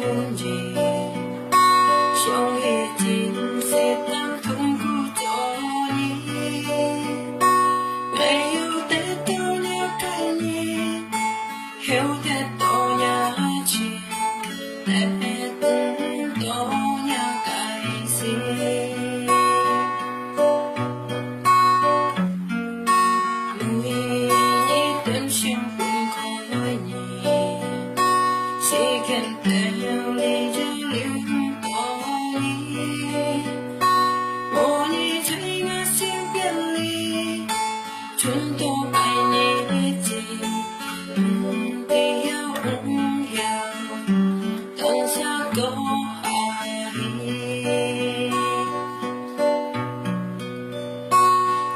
muốn gì trong khi chính sẽ tăng không cụ cho đi ngày yêu tết tôi nhớ cái gì hiểu tết tôi nhớ chi tết tôi nhớ cái gì người nhớ tên xin cũng khỏi nhỉ chỉ cần theo lý do liên tội mỗi ngày thấy ngã xin biệt ly chúng tôi ai nhớ gì thì yêu cũng hiểu tan xa có ai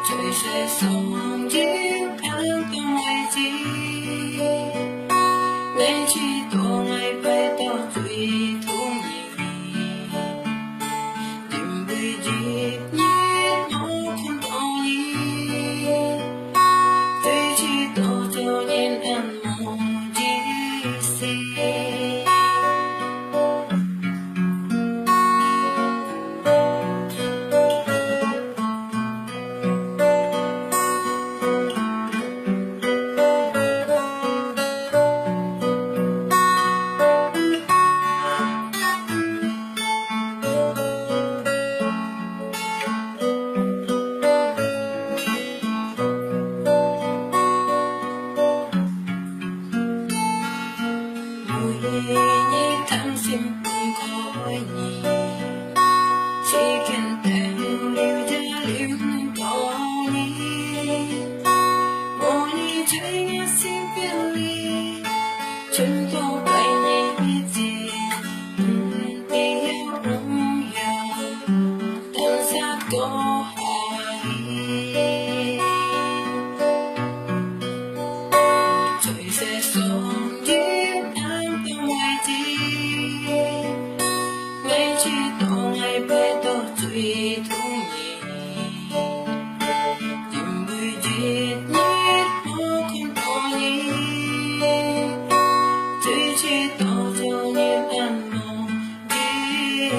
trời sẽ sống riêng em không ai gì nên chỉ tổ ngày phải tao tùy thú nhỉ tìm về dịp nhé nó không có gì tuy chỉ tổ cho nên em mong gì xì nhé thăm xin cũng khỏi nhỉ chỉ cần theo lưu ra lưu nên có nhỉ mỗi ngày thấy nghe xin biệt ly chúng tôi phải nhé gì thì yêu cũng hiểu tan xa có ai trời sẽ sống riêng em không ai gì ngày chỉ tổ ngày bé tôi tùy thú nhỉ tìm người dịp nhất nó không có nhỉ tuy chỉ tổ cho nên em mong đi